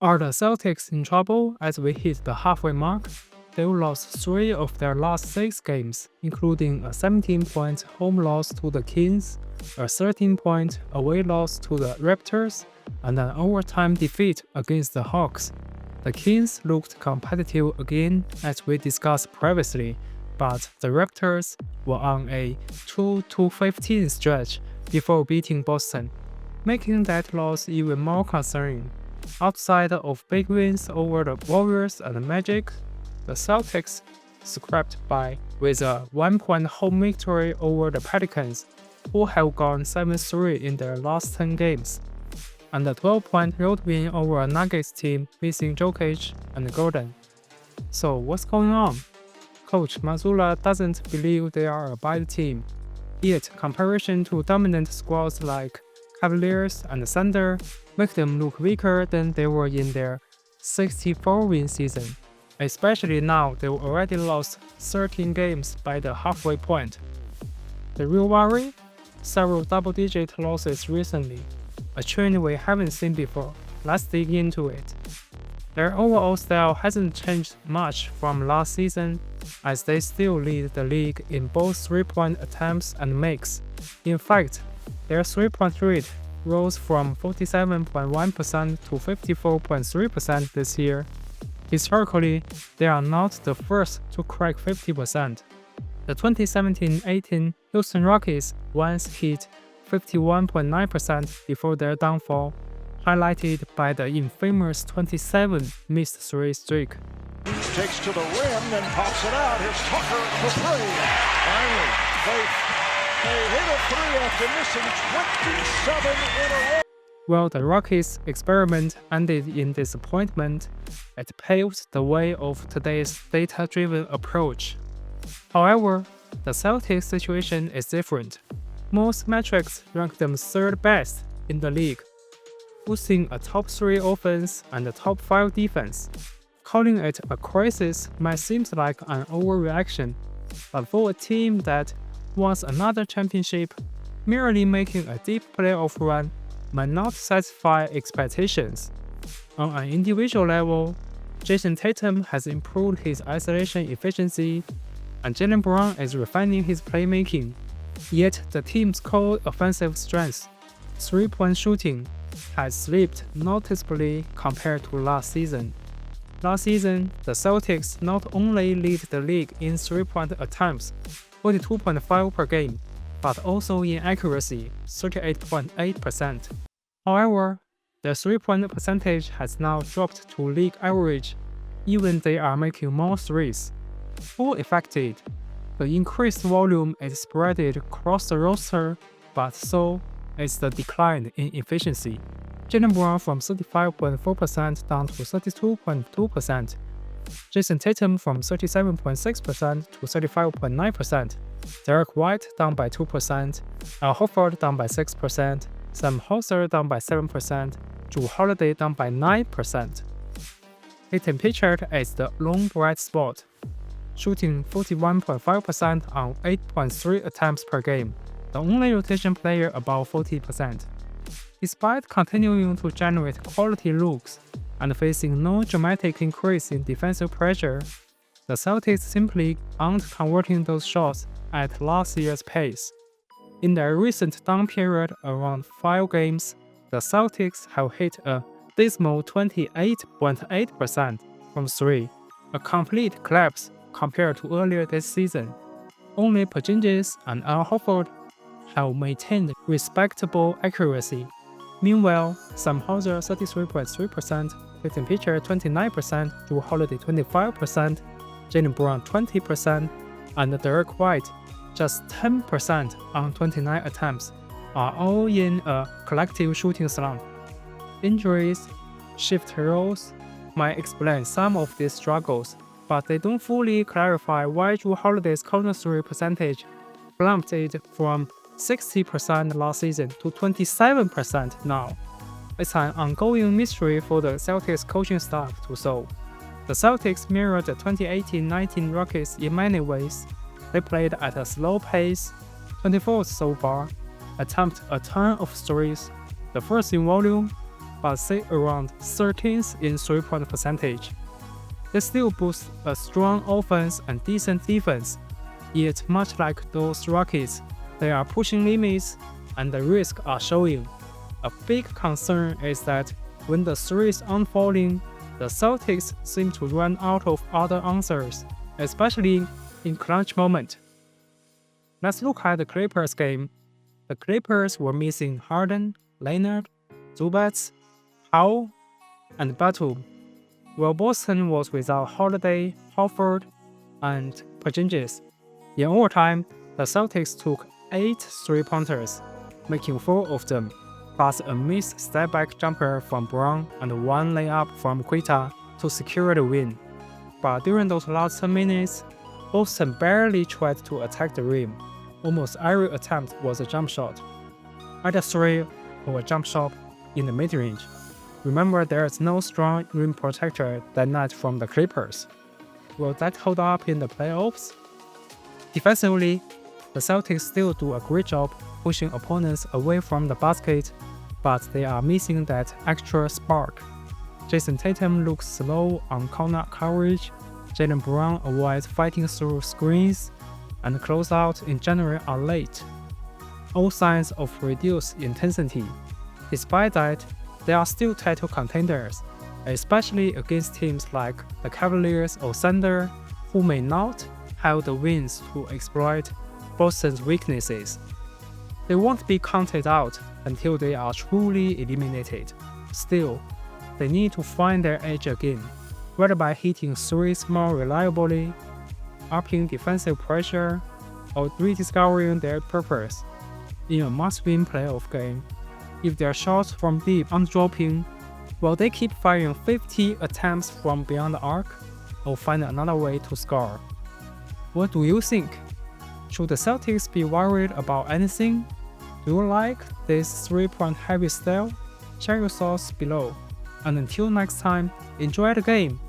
Are the Celtics in trouble as we hit the halfway mark? They've lost 3 of their last 6 games, including a 17-point home loss to the Kings, a 13-point away loss to the Raptors, and an overtime defeat against the Hawks. The Kings looked competitive again as we discussed previously, but the Raptors were on a 2-15 stretch before beating Boston, making that loss even more concerning. Outside of big wins over the Warriors and the Magic, the Celtics scraped by with a 1-point home victory over the Pelicans, who have gone 7-3 in their last 10 games, and a 12-point road win over a Nuggets team missing Jokic and Gordon. So what's going on? Coach Mazzulla doesn't believe they are a bad team, yet comparison to dominant squads like Cavaliers and Thunder make them look weaker than they were in their 64-win season, especially now they've already lost 13 games by the halfway point. The real worry? Several double-digit losses recently, a trend we haven't seen before. Let's dig into it. Their overall style hasn't changed much from last season, as they still lead the league in both three-point attempts and makes. In fact, their three-point rate rose from 47.1% to 54.3% this year. Historically, they are not the first to crack 50%. The 2017-18 Houston Rockets once hit 51.9% before their downfall, highlighted by the infamous 27 missed three streak. Takes to the rim and pops it out. Here's Tucker for three. Finally, they hit a three after missing 27 in a row. While the Rockets' experiment ended in disappointment, it paved the way of today's data-driven approach. However, the Celtics situation is different. Most metrics rank them third best in the league, boasting a top 3 offense and a top 5 defense. Calling it a crisis might seem like an overreaction, but for a team that wants another championship, merely making a deep playoff run might not satisfy expectations. On an individual level, Jason Tatum has improved his isolation efficiency, and Jaylen Brown is refining his playmaking. Yet the team's core offensive strength, three-point shooting, has slipped noticeably compared to last season. Last season, the Celtics not only lead the league in three-point attempts, 42.5 per game, but also in accuracy, 38.8%. However, their three-point percentage has now dropped to league average, even they are making more threes. Full affected, the increased volume is spread across the roster, but so is the decline in efficiency. Jaylen Brown from 35.4% down to 32.2%. Jason Tatum from 37.6% to 35.9%. Derek White down by 2%. Al Horford down by 6%. Sam Hauser down by 7%. Jrue Holiday down by 9%. Tatum pictured as the lone bright spot, shooting 41.5% on 8.3 attempts per game, the only rotation player above 40%. Despite continuing to generate quality looks and facing no dramatic increase in defensive pressure, the Celtics simply aren't converting those shots at last year's pace. In their recent down period around 5 games, the Celtics have hit a dismal 28.8% from 3, a complete collapse compared to earlier this season. Only Porzingis and Al Horford have maintained respectable accuracy. Meanwhile, Sam Hauser 33.3%, Tatum Pitcher 29%, Jrue Holiday 25%, Jaylen Brown 20%, and Derek White just 10% on 29 attempts are all in a collective shooting slump. Injuries, shift roles might explain some of these struggles, but they don't fully clarify why Jrue Holiday's corner 3 percentage plummeted from 60% last season to 27% now. It's an ongoing mystery for the Celtics coaching staff to solve. The Celtics mirrored the 2018-19 Rockets in many ways. They played at a slow pace, 24th so far, attempt a ton of threes, the first in volume, but sit around 13th in 3-point percentage. They still boast a strong offense and decent defense, yet much like those Rockets, they are pushing limits and the risks are showing. A big concern is that when the threes aren't falling, the Celtics seem to run out of other answers, especially in clutch moment. Let's look at the Clippers game. The Clippers were missing Harden, Leonard, Zubats, Howell, and Batum, while Boston was without Holiday, Horford, and Porzingis. In overtime, the Celtics took 8 3-pointers, making 4 of them, plus a missed step-back jumper from Brown and 1 layup from Quetta to secure the win. But during those last 10 minutes, Boston barely tried to attack the rim. Almost every attempt was a jump shot, either 3 or a jump shot in the mid-range. Remember, there is no strong rim protector that night from the Clippers. Will that hold up in the playoffs? Defensively, the Celtics still do a great job pushing opponents away from the basket, but they are missing that extra spark. Jason Tatum looks slow on corner coverage, Jaylen Brown avoids fighting through screens, and closeouts in general are late. All signs of reduced intensity. Despite that, they are still title contenders, especially against teams like the Cavaliers or Thunder, who may not have the wins to exploit Boston's weaknesses. They won't be counted out until they are truly eliminated. Still, they need to find their edge again, whether by hitting threes more reliably, upping defensive pressure, or rediscovering their purpose. In a must-win playoff game, if their shots from deep aren't dropping, will they keep firing 50 attempts from beyond the arc, or find another way to score? What do you think? Should the Celtics be worried about anything? Do you like this 3-point heavy style? Share your thoughts below. And until next time, enjoy the game!